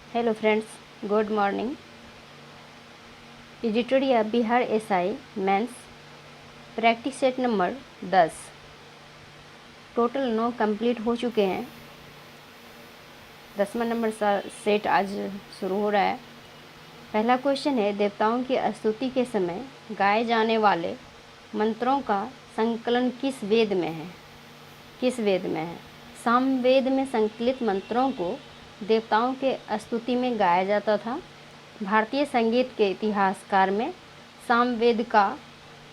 Hello friends, good morning. एडिटोरिया Bihar SI mains practice set number 10 total 9 complete हो चुके हैं। 10वां नंबर सेट आज शुरू हो रहा है। पहला क्वेश्चन है, देवताओं की स्तुति के समय गाए जाने वाले मंत्रों का संकलन किस वेद में है? किस वेद में है? सामवेद में संकलित मंत्रों को देवताओं के स्तुति में गाया जाता था। भारतीय संगीत के इतिहासकार में सामवेद का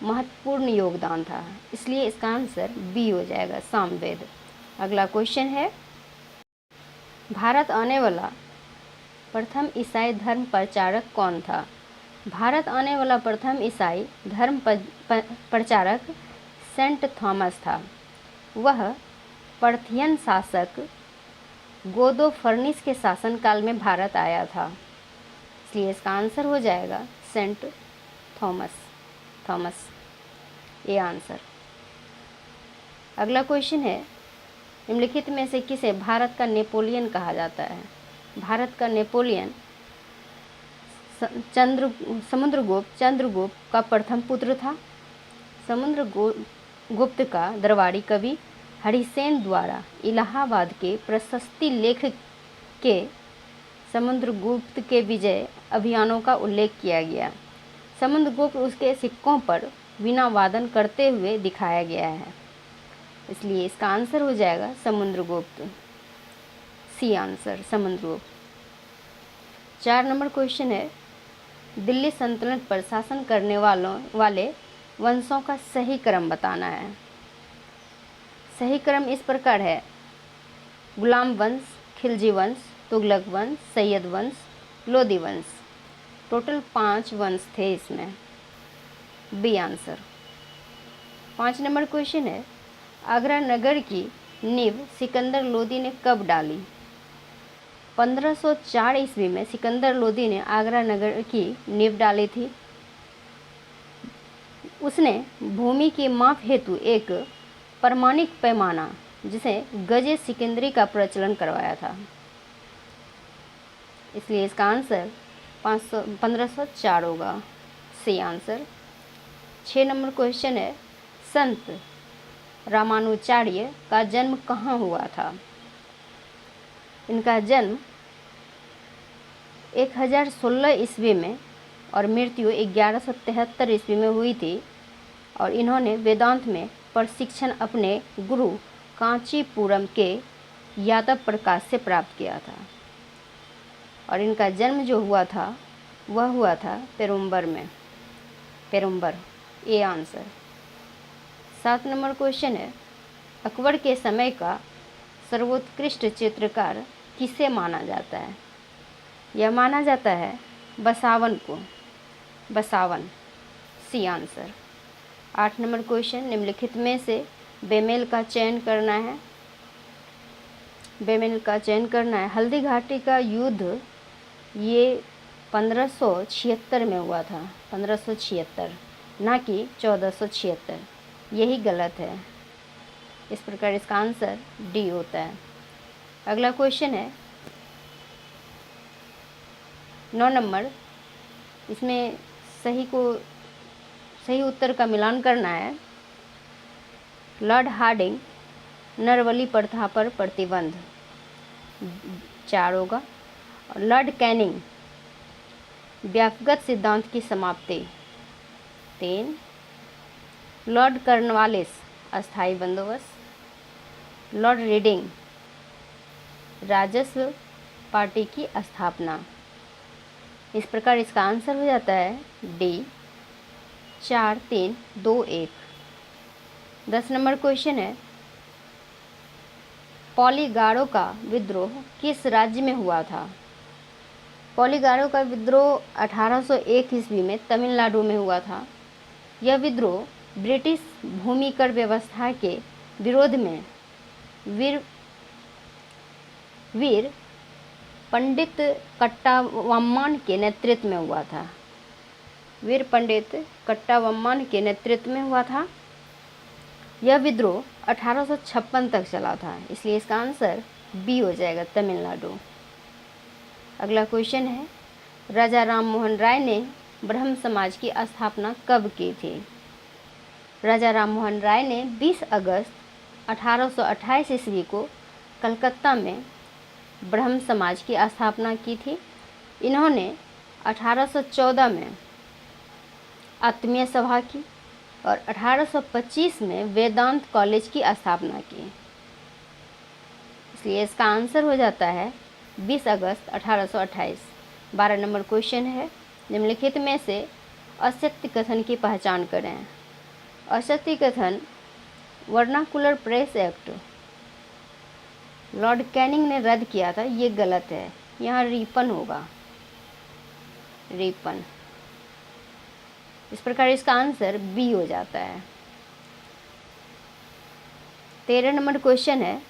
महत्वपूर्ण योगदान था, इसलिए इसका आंसर बी हो जाएगा, सामवेद। अगला क्वेश्चन है, भारत आने वाला प्रथम ईसाई धर्म प्रचारक कौन था? भारत आने वाला प्रथम ईसाई धर्म प्रचारक सेंट थॉमस था। वह पार्थियन शासक गोदोफर्निस के शासनकाल में भारत आया था, इसलिए इसका आंसर हो जाएगा सेंट थॉमस। ये आंसर। अगला क्वेश्चन है, निम्नलिखित में से किसे भारत का नेपोलियन कहा जाता है? भारत का नेपोलियन चंद्रगुप्त का प्रथम पुत्र था। समुद्रगुप्त का दरबारी कवि हरिसेन द्वारा इलाहाबाद के प्रशस्ति लेख के समुद्रगुप्त के विजय अभियानों का उल्लेख किया गया। समुद्रगुप्त उसके सिक्कों पर वीणा वादन करते हुए दिखाया गया है, इसलिए इसका आंसर हो जाएगा Samudragupta. C answer, Samudragupta. 4 number question है, दिल्ली सल्तनत पर शासन करने वाले वंशों का सही क्रम बताना है। सही क्रम इस प्रकार है, गुलाम वंश, खिलजी वंश, तुगलक वंश, सैयद वंश, लोदी वंश। टोटल 5 वंश थे इसमें। B answer. 5 नंबर क्वेश्चन है, आगरा नगर की नींव सिकंदर लोदी ने कब डाली? 1504 ईस्वी में सिकंदर लोदी ने आगरा नगर की नींव डाली थी। उसने भूमि की माप हेतु एक प्रमाणिक पैमाना, जिसे गजे सिकंदरी का प्रचलन करवाया था, इसलिए इसका आंसर 1504 होगा। C answer. 6 नंबर क्वेश्चन है, संत रामानुजाचार्य का जन्म कहाँ हुआ था? इनका जन्म 1016 ईस्वी में और मृत्यु 1173 ईस्वी में हुई थी, और इन्होंने वेदांत में प्रशिक्षण अपने गुरु कांचीपुरम के यादव प्रकाश से प्राप्त किया था, और इनका जन्म जो हुआ था वह हुआ था पेरुम्बर में। पेरुम्बर, ए आंसर। 7 नंबर क्वेश्चन है, अकबर के समय का सर्वोत्कृष्ट चित्रकार किसे माना जाता है? यह माना जाता है बसावन को। Basawan, C answer. 8 number question, निम्नलिखित में से बेमेल का चयन करना है। बेमेल का चयन करना है। हल्दी घाटी का युद्ध ये 1576 में हुआ था, 1576, ना कि 1476। यही गलत है, इस प्रकार इसका आंसर डी होता है। अगला क्वेश्चन है 9 नंबर, इसमें सही उत्तर का मिलान करना है। लॉर्ड हार्डिंग नरवली प्रथा पर प्रतिबंध, 4 होगा। लॉर्ड कैनिंग व्यक्तिगत सिद्धांत की समाप्ति, 3। लॉर्ड कॉर्नवालिस अस्थायी बंदोबस्त। लॉर्ड रीडिंग राजस्व पार्टी की स्थापना। इस प्रकार इसका आंसर हो जाता है डी, 4, 3, 2, 1। 10 नंबर क्वेश्चन है, पॉलीगारो का विद्रोह किस राज्य में हुआ था? पॉलीगारो का विद्रोह 1801 ईस्वी में तमिलनाडु में हुआ था। यह विद्रोह ब्रिटिश भूमिकर व्यवस्था के विरोध में वीर पंडित कट्टाबोम्मन के नेतृत्व में हुआ था। वीर पंडित कट्टाबोम्मन के नेतृत्व में हुआ था। यह विद्रोह 1856 तक चला था, इसलिए इसका आंसर बी हो जाएगा, तमिलनाडु। अगला क्वेश्चन है, राजा राम मोहन राय ने ब्रह्म समाज की स्थापना कब की थी? राजा राम मोहन राय ने 20 अगस्त 1828 ईस्वी को कलकत्ता में ब्रह्म समाज की स्थापना की थी। इन्होंने 1814 में आत्मीय सभा की और 1825 में वेदांत कॉलेज की स्थापना की। इसलिए इसका आंसर हो जाता है 20 अगस्त 1828। 12 नंबर क्वेश्चन है, निम्नलिखित में से असत्य कथन की पहचान करें। असत्य कथन, vernacular press act Lord Canning ने रद्द किया था, ये गलत है। यहाँ रिपन होगा, रिपन। इस प्रकार इसका आंसर बी हो जाता है। 13 नंबर क्वेश्चन है,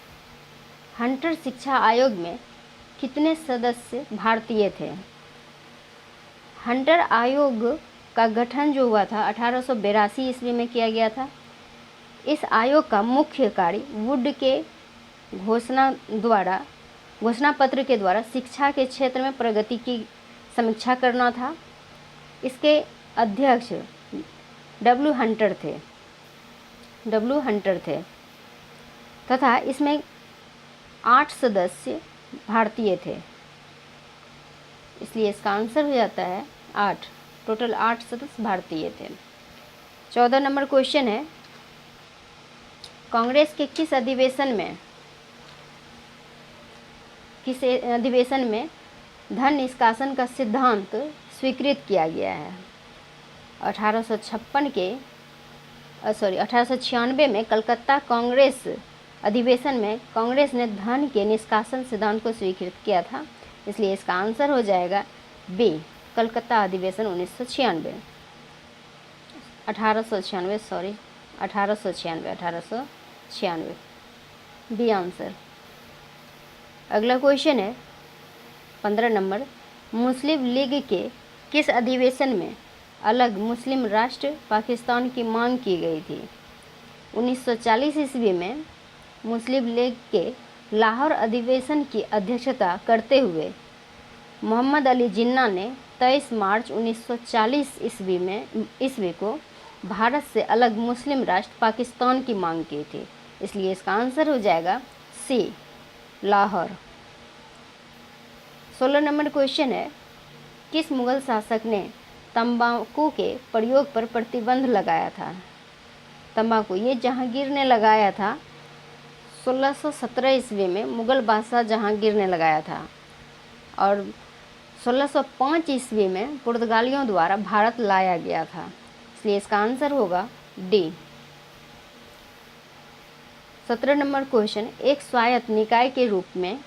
हंटर शिक्षा आयोग में कितने सदस्य भारतीय थे? हंटर आयोग का गठन जो हुआ था 1882 ईस्वी में किया गया था। इस आयोग का मुख्य कार्य वुड के घोषणा पत्र के द्वारा शिक्षा के क्षेत्र में प्रगति की समीक्षा करना था। इसके अध्यक्ष डब्ल्यू हंटर थे तथा इसमें 8 सदस्य भारतीय थे। इसलिए इसका आंसर हो जाता है 8। टोटल 8 सदस्य भारतीय थे। 14 नंबर क्वेश्चन है, कांग्रेस के किस अधिवेशन में धन निष्कासन का सिद्धांत स्वीकृत किया गया है? 1896 में कलकत्ता कांग्रेस अधिवेशन में कांग्रेस ने धन के निष्कासन सिद्धांत को स्वीकृत किया था। इसलिए इसका आंसर हो जाएगा बी, कलकत्ता अधिवेशन 1896 बी आंसर। अगला क्वेश्चन है 15 नंबर, मुस्लिम लीग के किस अधिवेशन में अलग मुस्लिम राष्ट्र पाकिस्तान की मांग की गई थी? 1940 ईस्वी में मुस्लिम लीग के लाहौर अधिवेशन की अध्यक्षता करते हुए मोहम्मद अली जिन्ना ने 23 मार्च 1940 ईस्वी को भारत से अलग मुस्लिम राष्ट्र पाकिस्तान की मांग की थी। इसलिए इसका आंसर हो जाएगा सी, लाहौर। 16 नंबर क्वेश्चन है, किस मुगल शासक ने तंबाकू के प्रयोग पर प्रतिबंध लगाया था? तंबाकू ये जहांगीर ने लगाया था। 1617 ईस्वी में मुगल बादशाह जहांगीर ने लगाया था और 1605 ईस्वी में पुर्तगालियों द्वारा भारत लाया गया था। इसलिए इसका आंसर होगा डी। 17 नंबर क्वेश्चन, एक स्वायत्त निकाय के रूप में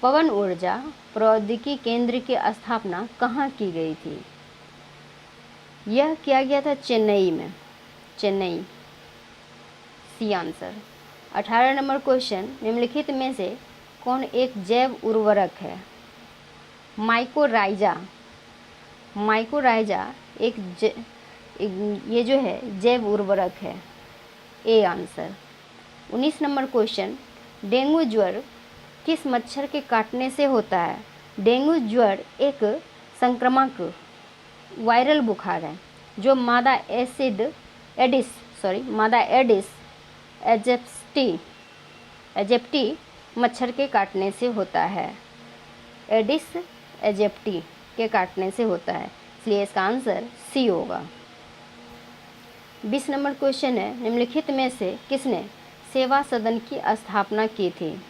पवन ऊर्जा प्रौद्योगिकी केंद्र की स्थापना कहाँ की गई थी? यह किया गया था चेन्नई में, Chennai, C answer. 18 number question, निम्नलिखित में से कौन एक जैव उर्वरक है? माइकोराइजा ये जो है जैव उर्वरक है, A answer. 19 number question, dengue ज्वर किस मच्छर के काटने से होता है? डेंगू ज्वर एक संक्रामक वायरल बुखार है जो मादा एडिस एजिप्टी मच्छर के काटने से होता है। एडिस एजिप्टी के काटने से होता है। इसलिए इसका आंसर सी होगा। 20 नंबर क्वेश्चन है, निम्नलिखित में से किसने सेवा सदन की स्थापना की थी?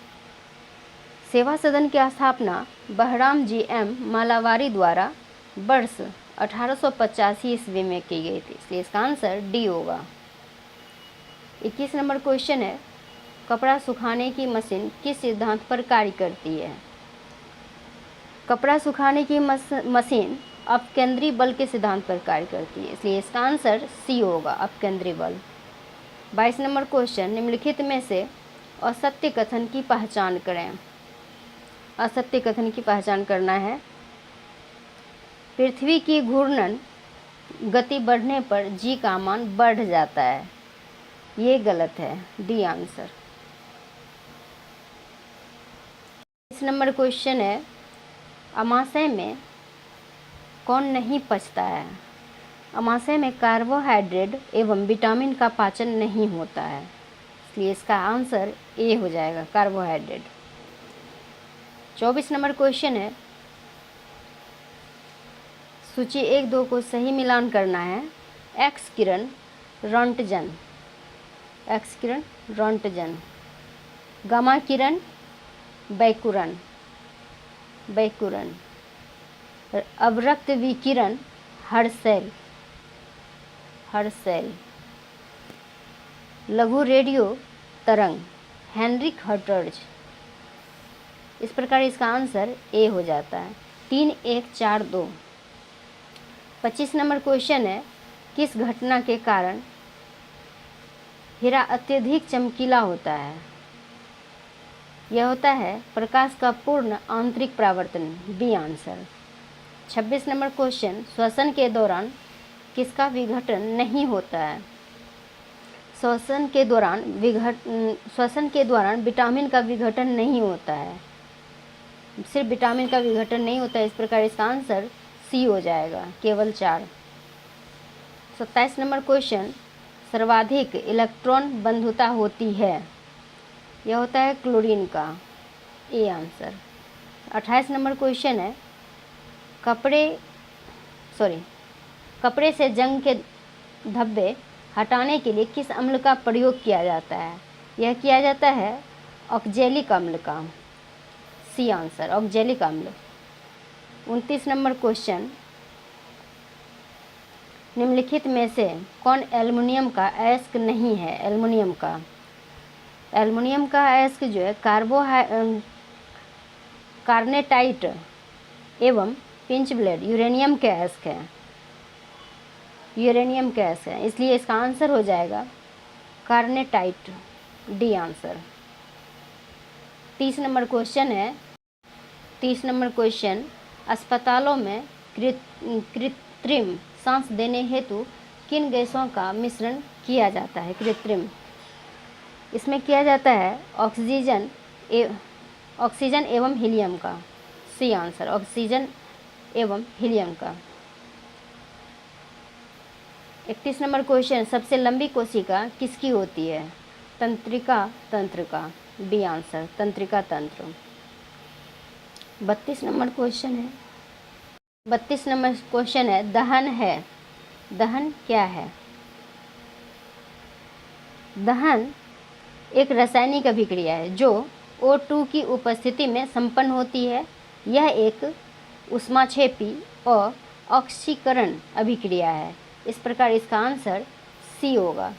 सेवा सदन की स्थापना बहराम जी एम मालावारी द्वारा वर्ष 1885 ईस्वी में की गई थी। इसलिए इसका आंसर डी होगा। 21 नंबर क्वेश्चन है, कपड़ा सुखाने की मशीन किस सिद्धांत पर कार्य करती है? कपड़ा सुखाने की मशीन अपकेंद्री बल के सिद्धांत पर कार्य करती है। इसलिए इसका आंसर सी होगा, अपकेंद्री बल। 22 नंबर क्वेश्चन, निम्नलिखित में से असत्य कथन की पहचान करें। असत्य कथन की पहचान करना है, पृथ्वी की घूर्णन गति बढ़ने पर जी का मान बढ़ जाता है, ये गलत है, डी आंसर। इस नंबर क्वेश्चन है, अमाशय में कौन नहीं पचता है? अमाशय में कार्बोहाइड्रेट एवं विटामिन का पाचन नहीं होता है, इसलिए इसका आंसर ए हो जाएगा, कार्बोहाइड्रेट। 24 नंबर क्वेश्चन है, सूची 1-2 को सही मिलान करना है। एक्स किरण रोंटजन, एक्स किरण रोंटजन, गामा किरण बैकुरन, बैकुरन, अवरक्त विकिरण हर्सेल, हर्सेल, लघु रेडियो तरंग हेनरिक हर्ट्ज। इस प्रकार इसका आंसर ए हो जाता है। 3, 1, 4, 2। 25 नंबर क्वेश्चन है, किस घटना के कारण हीरा अत्यधिक चमकीला होता है? यह होता है प्रकाश का पूर्ण आंतरिक परावर्तन, बी आंसर। 26 नंबर क्वेश्चन, श्वसन के दौरान किसका विघटन नहीं होता है? श्वसन के दौरान विटामिन का विघटन नहीं होता है, सिर्फ विटामिन का विघटन नहीं होता है। इस प्रकार इसका आंसर सी हो जाएगा, केवल 4। 27 नंबर क्वेश्चन, सर्वाधिक इलेक्ट्रॉन बंधुता होती है? यह होता है क्लोरीन का, ए आंसर। 28 नंबर क्वेश्चन है, कपड़े से जंग के धब्बे हटाने के लिए किस अम्ल का प्रयोग किया जाता है? यह किया जाता है ऑक्जेलिक अम्ल का, सी आंसर, ऑक्जेलिक अम्ल। 29 नंबर क्वेश्चन, निम्नलिखित में से कौन एल्युमिनियम का अयस्क नहीं है? एल्युमिनियम का अयस्क जो है कार्नेटाइट एवं पिंच ब्लेड यूरेनियम के अयस्क है, यूरेनियम के अयस्क है, इसलिए इसका आंसर हो जाएगा कार्नेटाइट, डी आंसर। 30 नंबर क्वेश्चन है, 30 नंबर क्वेश्चन, अस्पतालों में कृत्रिम सांस देने हेतु किन गैसों का मिश्रण किया जाता है? कृत्रिम, इसमें किया जाता है ऑक्सीजन एवं हीलियम का, सी आंसर, ऑक्सीजन एवं हीलियम का। 31 नंबर क्वेश्चन, सबसे लंबी कोशिका किसकी होती है? तंत्रिका तंत्र का, बी आंसर, तंत्रिका तंत्र। 32 नंबर क्वेश्चन है, 32 नंबर क्वेश्चन है, दहन है, दहन क्या है? दहन एक रासायनिक अभिक्रिया है जो O2 की उपस्थिति में संपन्न होती है। यह एक ऊष्माक्षेपी और ऑक्सीकरण अभिक्रिया है। इस प्रकार इसका आंसर सी होगा,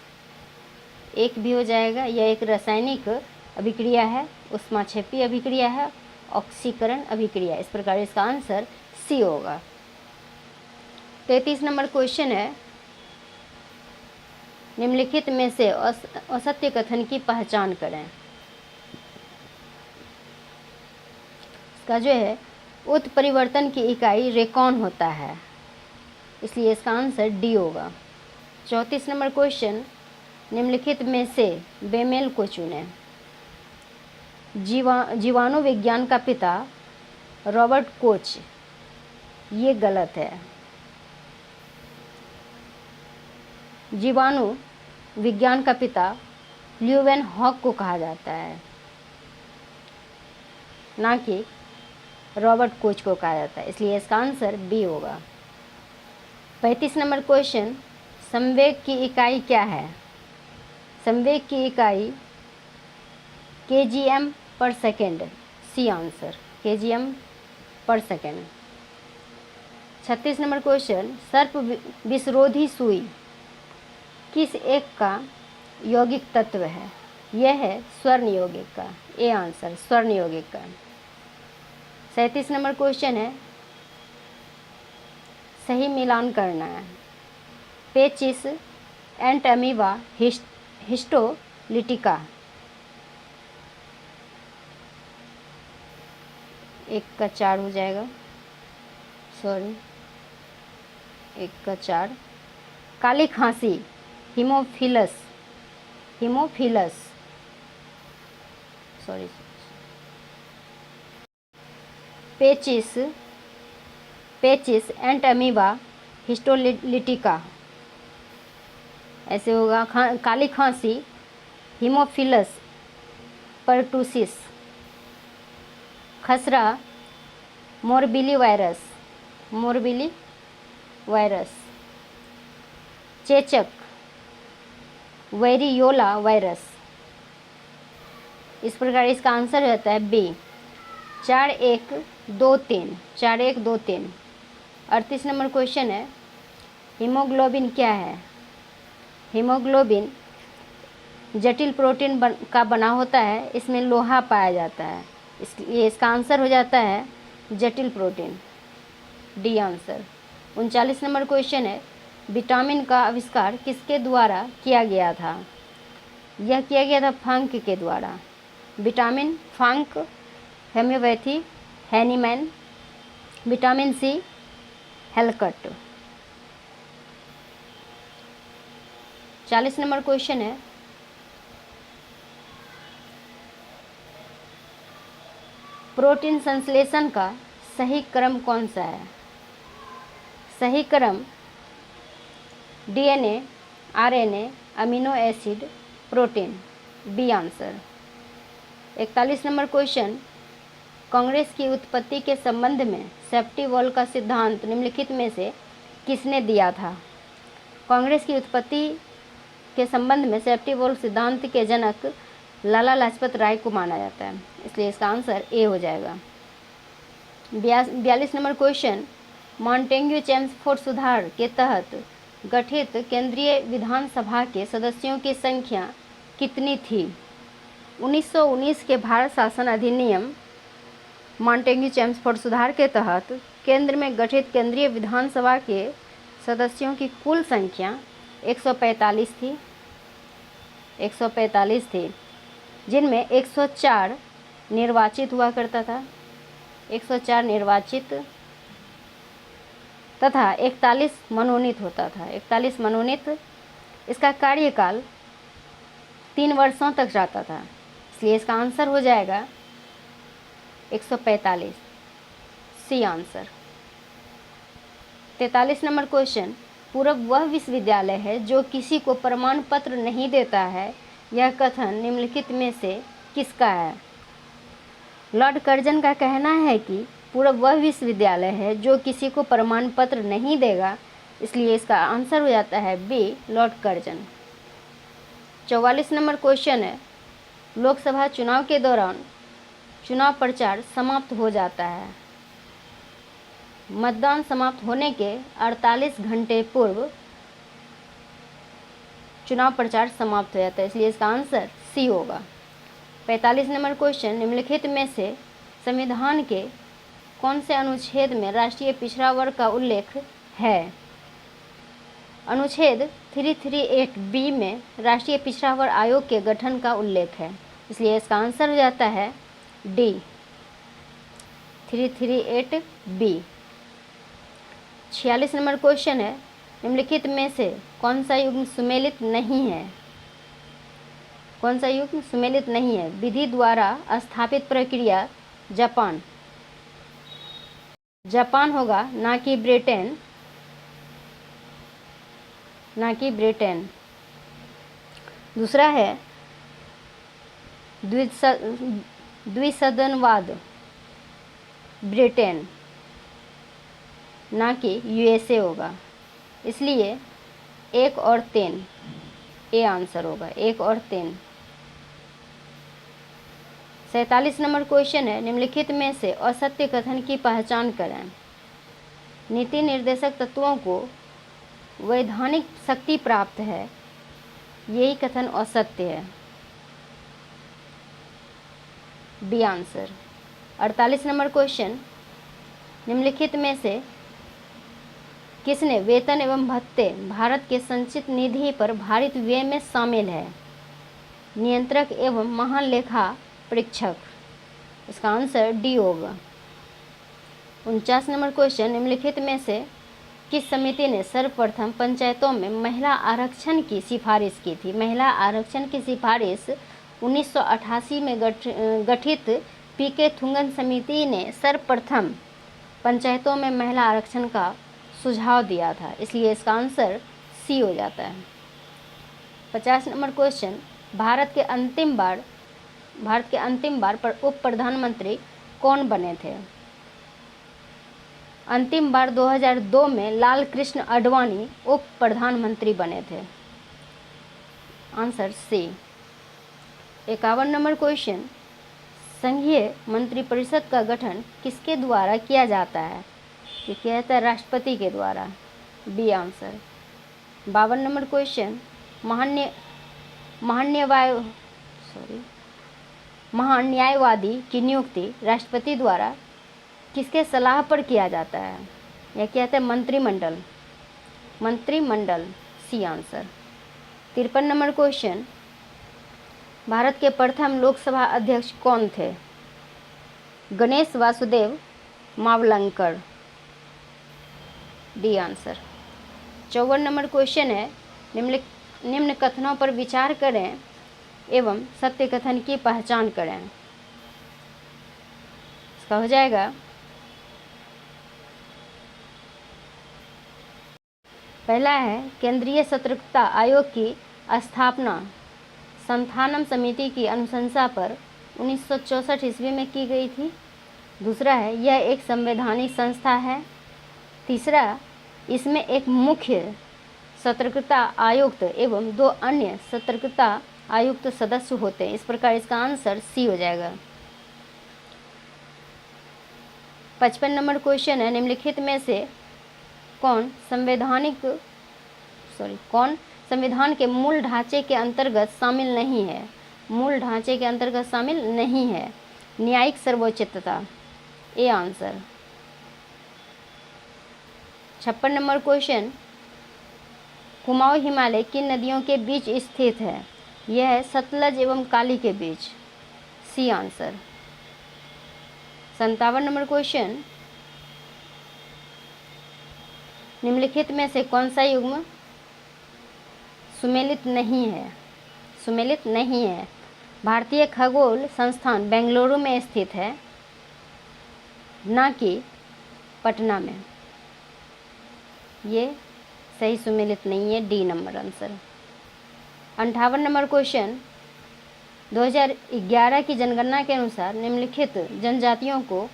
एक भी हो जाएगा। यह एक रासायनिक अभिक्रिया है, ऊष्माक्षेपी अभिक्रिया है, ऑक्सीकरण अभिक्रिया, इस प्रकार इसका आंसर सी होगा। 33 नंबर क्वेश्चन है, निम्नलिखित में से असत्य कथन की पहचान करें। इसका जो है उत्परिवर्तन की इकाई रेकॉन होता है, इसलिए इसका आंसर डी होगा। 34 नंबर क्वेश्चन, निम्नलिखित में से बेमेल को चुनें। जीवाणु विज्ञान का पिता रॉबर्ट कोच, ये गलत है। जीवाणु विज्ञान का पिता ल्यूवेन हॉक को कहा जाता है, ना कि रॉबर्ट कोच को कहा जाता है, इसलिए इसका आंसर बी होगा। 35 नंबर क्वेश्चन, संवेग की इकाई क्या है? संवेग की इकाई kgm पर सेकेंड, सी आंसर, kgm पर सेकेंड। 36 नंबर क्वेश्चन, सर्प विषरोधी सुई किस एक का यौगिक तत्व है? यह है स्वर्ण यौगिक का, ए आंसर, स्वर्ण यौगिक का। 37 नंबर क्वेश्चन है, सही मिलान करना है। पेचिस एंटमीबा हिस्टोलिटिका, 1 का 4 हो जाएगा, सॉरी 1 का 4। काली खांसी हीमोफिलस, सॉरी, पेचिस पेचिस एंड अमीबा हिस्टोलिटिका, ऐसे होगा। काली खांसी हीमोफिलस परटूसिस, खसरा मोरबिली वायरस, चेचक वेरियोला वायरस। इस प्रकार इसका आंसर हो जाता है बी 4123। 38 नंबर क्वेश्चन है, हीमोग्लोबिन क्या है? हीमोग्लोबिन जटिल प्रोटीन का बना होता है, इसमें लोहा पाया जाता है, इसलिए इसका आंसर हो जाता है जटिल protein, D answer. 39 number question है, विटामिन का आविष्कार किसके द्वारा किया गया था? यह किया गया था फंक के द्वारा। Vitamin Funk, homeopathy Hahnemann, vitamin C हेलकट। 40 नंबर क्वेश्चन है, प्रोटीन संश्लेषण का सही क्रम कौन सा है? सही क्रम DNA, RNA, amino acid, protein, B answer. 41 number question, Congress की उत्पत्ति के संबंध में सेफ्टी वॉल का सिद्धांत निम्नलिखित में से किसने दिया था? कांग्रेस की उत्पत्ति के संबंध में सेफ्टी वॉल सिद्धांत के जनक लाला लाजपत राय को माना जाता है, इसलिए इसका आंसर ए हो जाएगा। 42 नंबर क्वेश्चन, मॉन्टेग्यू चेम्सफोर्ड सुधार के तहत गठित केंद्रीय विधानसभा के सदस्यों की संख्या कितनी थी? 1919 के भारत शासन अधिनियम मॉन्टेग्यू चेम्सफोर्ड सुधार के तहत केंद्र में गठित केंद्रीय विधानसभा के सदस्यों की कुल संख्या 145 थी, जिनमें 104 निर्वाचित हुआ करता था, 104 निर्वाचित तथा 41 मनोनीत होता था, 41 मनोनीत। इसका कार्यकाल 3 वर्षों तक जाता था, इसलिए इसका आंसर हो जाएगा 145, सी आंसर। 43 नंबर क्वेश्चन, पूरब वह विश्वविद्यालय है जो किसी को प्रमाण पत्र नहीं देता है, यह कथन निम्नलिखित में से किसका है? लॉर्ड कर्जन का कहना है कि पूरब वह विश्वविद्यालय है जो किसी को प्रमाण पत्र नहीं देगा, इसलिए इसका आंसर हो जाता है B Lord Curzon. 44 number question है, लोकसभा चुनाव के दौरान चुनाव प्रचार समाप्त हो जाता है। मतदान समाप्त होने के 48 घंटे पूर्व चुनाव प्रचार समाप्त हो जाता है, इसलिए इसका आंसर सी होगा। 45 नंबर क्वेश्चन, निम्नलिखित में से संविधान के कौन से अनुच्छेद में राष्ट्रीय पिछड़ा वर्ग का उल्लेख है? अनुच्छेद 338B में राष्ट्रीय पिछड़ा वर्ग आयोग के गठन का उल्लेख है, इसलिए इसका आंसर हो जाता है डी 338B। 46 नंबर क्वेश्चन है, निम्नलिखित में से कौन सा युग्म सुमेलित नहीं है? कौन सा युग्म सुमेलित नहीं है? विधि द्वारा स्थापित प्रक्रिया जापान होगा, ना कि ब्रिटेन। दूसरा है द्विसदनवाद, ब्रिटेन, ना कि यूएसए होगा, इसलिए 1 और 3 ए आंसर होगा, 1 और 3। 47 नंबर क्वेश्चन है, निम्नलिखित में से असत्य कथन की पहचान करें। नीति निर्देशक तत्वों को वैधानिक शक्ति प्राप्त है, यही कथन असत्य है, बी आंसर। 48 नंबर क्वेश्चन, निम्नलिखित में से किसने वेतन एवं भत्ते भारत के संचित निधि पर भारित व्यय में शामिल है? नियंत्रक एवं महान लेखा परीक्षक, इसका आंसर डी होगा। 49 नंबर क्वेश्चन, निम्नलिखित में से किस समिति ने सर्वप्रथम पंचायतों में महिला आरक्षण की सिफारिश की थी? महिला आरक्षण की सिफारिश 1988 में गठित पीके थुंगन समिति ने सर्वप्रथम पंचायतों में महिला आरक्षण का सुझाव दिया था, इसलिए इसका आंसर सी हो जाता है। 50 नंबर क्वेश्चन, भारत के अंतिम बार पर उप प्रधानमंत्री कौन बने थे? अंतिम बार 2002 में लाल कृष्ण आडवाणी उप प्रधानमंत्री बने थे। Answer C. 51 नंबर क्वेश्चन, संघीय मंत्रिपरिषद का गठन किसके द्वारा किया जाता है? ये किया जाता है राष्ट्रपति के द्वारा। B answer. 52 नंबर क्वेश्चन, महान्यायवादी की नियुक्ति राष्ट्रपति द्वारा किसके सलाह पर किया जाता है? यह क्या कहते हैं? मंत्रिमंडल। C answer. 53 number question, Bharat के प्रथम लोकसभा अध्यक्ष कौन थे? Ganesh Vasudev Mavalankar. D answer. 54 number question है, निम्न कथनों पर विचार करें एवं सत्य कथन की पहचान करें। इसका हो जाएगा पहला है, केंद्रीय सतर्कता आयोग की स्थापना संथानम समिति की अनुशंसा पर 1964 ईस्वी में की गई थी। दूसरा है, यह एक संवैधानिक संस्था है। तीसरा, इसमें एक मुख्य सतर्कता आयुक्त एवं 2 अन्य सतर्कता आयुक्त सदस्य होते हैं। इस प्रकार इसका आंसर सी हो जाएगा। 55 नंबर क्वेश्चन है, निम्नलिखित में से कौन संविधान के मूल ढांचे के अंतर्गत शामिल नहीं है? मूल ढांचे के अंतर्गत शामिल नहीं है। न्यायिक सर्वोच्चता। A answer. 56 number question, Kumaon Himalaya किन नदियों के बीच स्थित है? यह है सतलज एवं काली के बीच। C answer. 57 नंबर क्वेश्चन, निम्नलिखित में से कौन सा युग्म सुमेलित नहीं है? भारतीय खगोल संस्थान बेंगलुरु में स्थित है, ना कि पटना में। ये सही सुमेलित नहीं है। D number answer. 58 number question, 2011 की जनगणना के अनुसार निम्नलिखित जनजातियों को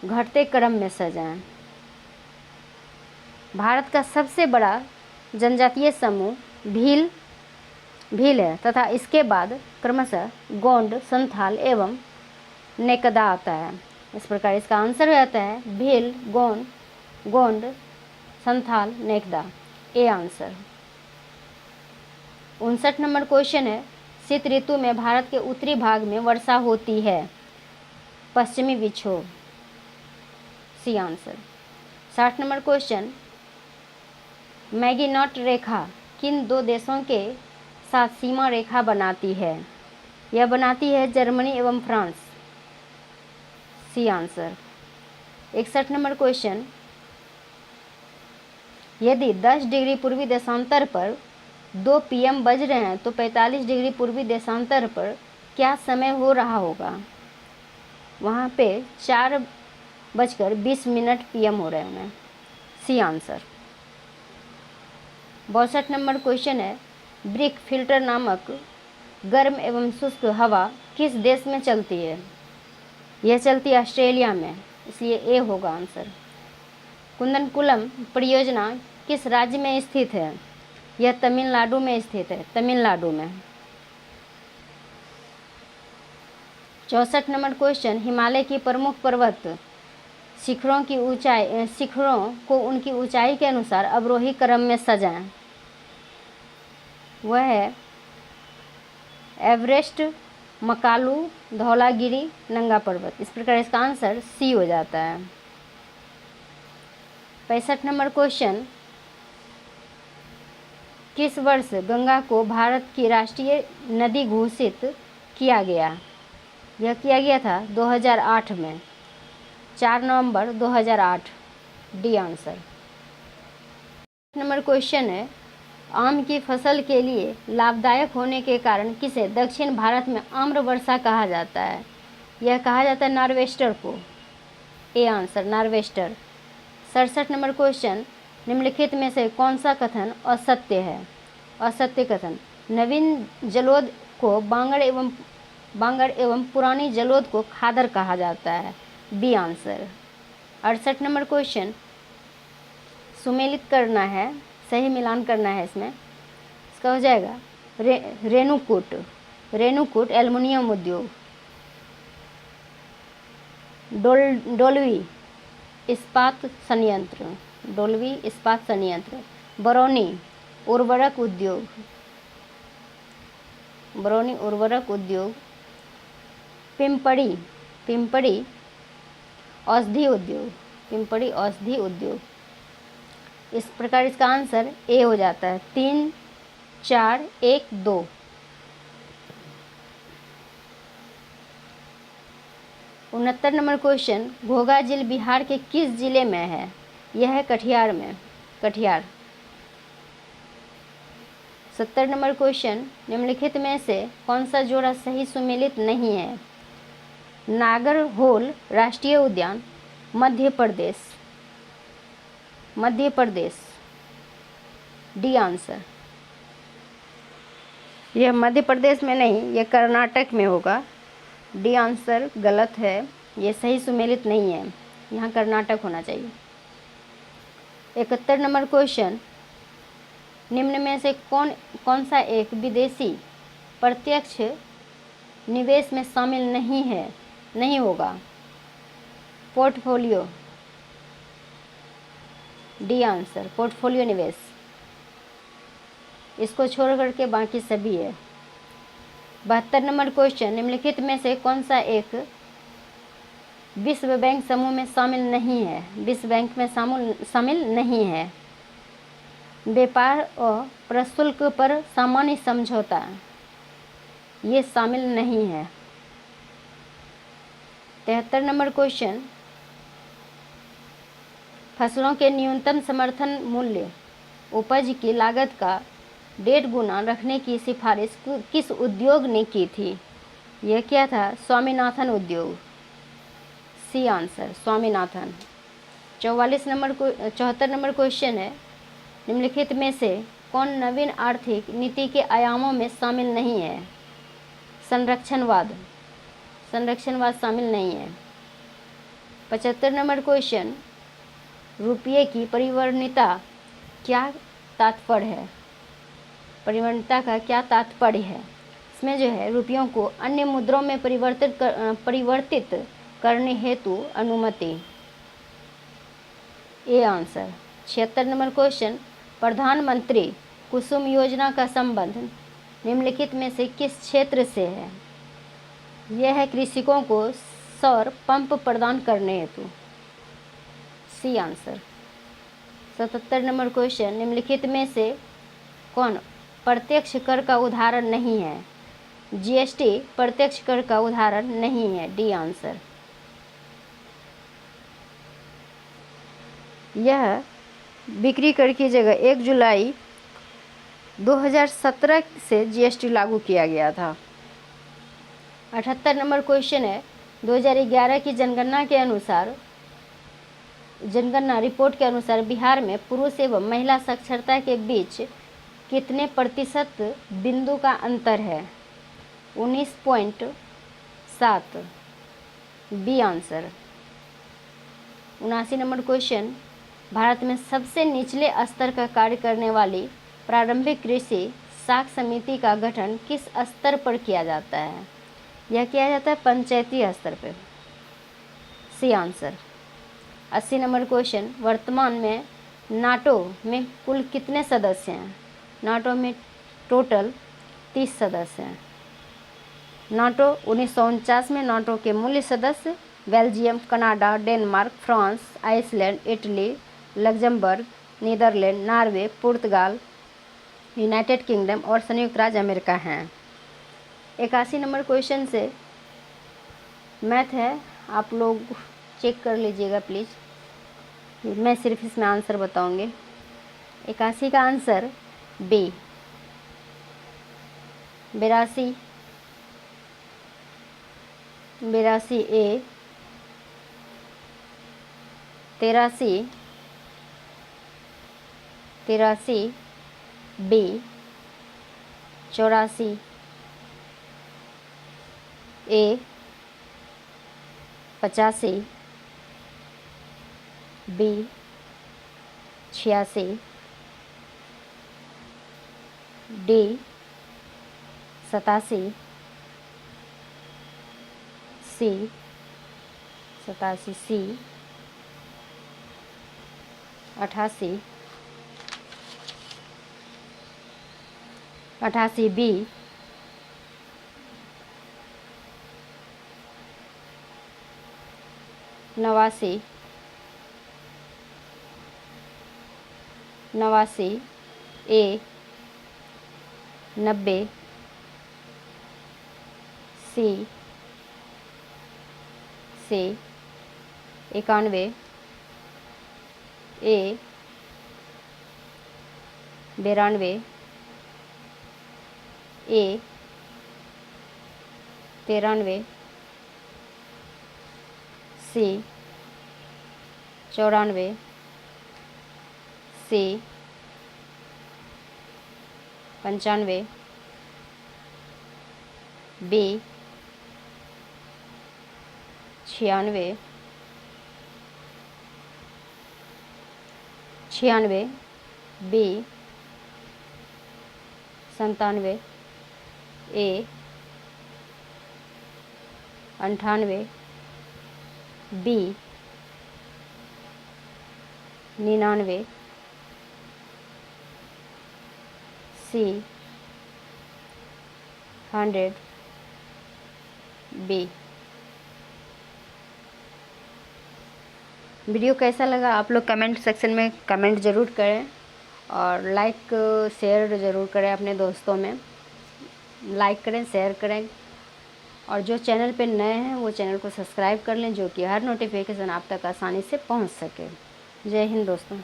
घटते क्रम में सजाएं। भारत का सबसे बड़ा जनजातीय समूह भील है तथा इसके बाद क्रमशः गोंड, संथाल एवं नेकदा आता है। इस प्रकार इसका आंसर हो जाता है Bhil, Gond, Santhal, Naikda. A answer. 59 number question है, शीत ऋतु में भारत के उत्तरी भाग में वर्षा होती है। पश्चिमी विक्षोभ। C answer. 60 number question, Maginot रेखा किन 2 देशों के साथ सीमा रेखा बनाती है? यह बनाती है जर्मनी एवं France. C answer. 61 number question, यदि 10 डिग्री पूर्वी देशांतर पर 2 PM बज रहे हैं तो 45 डिग्री पूर्वी देशांतर पर क्या समय हो रहा होगा? वहाँ पे 4:20 PM हो रहे हैं। C answer. 62 नंबर क्वेश्चन है, ब्रिक फिल्टर नामक गर्म एवं शुष्क हवा किस देश में चलती है? यह चलती है ऑस्ट्रेलिया में, इसलिए ए होगा आंसर। कुंदनकुलम परियोजना किस राज्य में स्थित है? यह तमिलनाडु में स्थित है, तमिलनाडु में। 64 नंबर क्वेश्चन, हिमालय की प्रमुख पर्वत शिखरों को उनकी ऊंचाई के अनुसार अवरोही क्रम में सजाएं। वह है एवरेस्ट, मकालू, धौलागिरी, नंगा पर्वत। इस प्रकार इसका आंसर सी हो जाता है। 65 नंबर क्वेश्चन, किस वर्ष गंगा को भारत की राष्ट्रीय नदी घोषित किया गया? यह किया गया था 2008 में, 4 नवंबर 2008। D answer. नंबर क्वेश्चन है, आम की फसल के लिए लाभदायक होने के कारण किसे दक्षिण भारत में आम्र वर्षा कहा जाता है? यह कहा जाता है नार्वेस्टर को। A answer nor'wester. 67 number question, निम्नलिखित में से कौन सा कथन असत्य है? असत्य कथन, नवीन जलोद को बांगड़ एवं पुरानी जलोद को खादर कहा जाता है। B answer. 68 नंबर क्वेश्चन, सुमेलित करना है, सही मिलान करना है इसमें, इसका हो जाएगा रेणुकूट एल्युमिनियम उद्योग, डोलवी इस्पात संयंत्र, बरौनी उर्वरक उद्योग, पिंपड़ी औषधि उद्योग। इस प्रकार इसका आंसर ए हो जाता है। 3, 4, 1, 2। 69 नंबर क्वेश्चन, घोघा झील बिहार के किस जिले में है? यह है कटिहार। 70 नंबर क्वेश्चन, निम्नलिखित में से कौन सा जोड़ा सही सुमेलित नहीं है? नागरहोल राष्ट्रीय उद्यान, मध्य प्रदेश। D answer. यह मध्य प्रदेश में नहीं, यह कर्नाटक में होगा। डी आंसर गलत है, ये सही सुमेलित नहीं है, यहाँ कर्नाटक होना चाहिए। 71 नंबर क्वेश्चन, निम्न में से कौन सा एक विदेशी प्रत्यक्ष निवेश में शामिल नहीं होगा? पोर्टफोलियो। डी आंसर पोर्टफोलियो निवेश, इसको छोड़ करके बाकी सभी है। 72 नंबर क्वेश्चन, निम्नलिखित में से कौन सा एक विश्व बैंक समूह में शामिल नहीं है? विश्व बैंक में शामिल नहीं है। व्यापार और प्रशुल्क पर सामान्य समझौता, ये शामिल नहीं है। 73 नंबर क्वेश्चन, फसलों के न्यूनतम समर्थन मूल्य उपज की लागत का 1.5 गुना रखने की सिफारिश किस उद्योग ने की थी? यह क्या था? स्वामीनाथन उद्योग। C answer Swaminathan. 74 number question है, निम्नलिखित में से कौन नवीन आर्थिक नीति के आयामों में शामिल नहीं है? संरक्षणवाद शामिल नहीं है। 75 नंबर क्वेश्चन, रुपये की परिवर्तनीयता क्या तात्पर्य है? परिवर्तनीयता का क्या तात्पर्य है? इसमें जो है रुपयों को अन्य मुद्राओं में परिवर्तित करने हेतु अनुमति। A answer. 76 नंबर क्वेश्चन, प्रधानमंत्री कुसुम योजना का संबंध निम्नलिखित में से किस क्षेत्र से है? यह है कृषकों को सौर पंप प्रदान करने हेतु। C answer. 77 नंबर क्वेश्चन, निम्नलिखित में से कौन प्रत्यक्ष कर का उदाहरण नहीं है? जीएसटी प्रत्यक्ष कर का उदाहरण नहीं है। D answer. यह बिक्री कर की जगह 1 जुलाई 2017 से जीएसटी लागू किया गया था। 78 नंबर क्वेश्चन है, 2011 की जनगणना रिपोर्ट के अनुसार बिहार में पुरुष एवं महिला साक्षरता के बीच कितने प्रतिशत बिंदु का अंतर है? 19.7। B answer. 79 number question, Bharat में सबसे निचले स्तर का कार्य करने वाली प्रारंभिक कृषि साख समिति का गठन किस स्तर पर किया जाता है? यह किया जाता है पंचायती स्तर पर। C answer. 80 नंबर क्वेश्चन, वर्तमान में नाटो में कुल कितने सदस्य हैं? नाटो में टोटल 30 सदस्य हैं। नाटो 1949 में नाटो के मूल सदस्य Belgium, Canada, Denmark, France, Iceland, Italy, Luxembourg, Netherlands, Norway, पुर्तगाल, यूनाइटेड किंगडम और संयुक्त राज्य अमेरिका हैं। 81 नंबर क्वेश्चन से मैथ है, आप लोग चेक कर लीजिएगा प्लीज़, मैं सिर्फ इसमें आंसर बताऊंगी। 81 का आंसर बी 82 ए तिरासी, तिरासी बी, चौरासी ए, पचासी बी, छियासी डी, सतासी सी, सतासी सी, 88, 88 बी, 89, 89 ए, 90 सी, 91 ए, 92 ए, 93 सी, 94 सी, 95 बी, 96, 96 बी, 97 ए, 98 बी, 99 सी, 100 बी। वीडियो कैसा लगा आप लोग कमेंट सेक्शन में कमेंट ज़रूर करें और लाइक शेयर ज़रूर करें, अपने दोस्तों में लाइक करें, शेयर करें और जो चैनल पे नए हैं वो चैनल को सब्सक्राइब कर लें, जो कि हर नोटिफिकेशन आप तक आसानी से पहुंच सके। जय हिंद दोस्तों।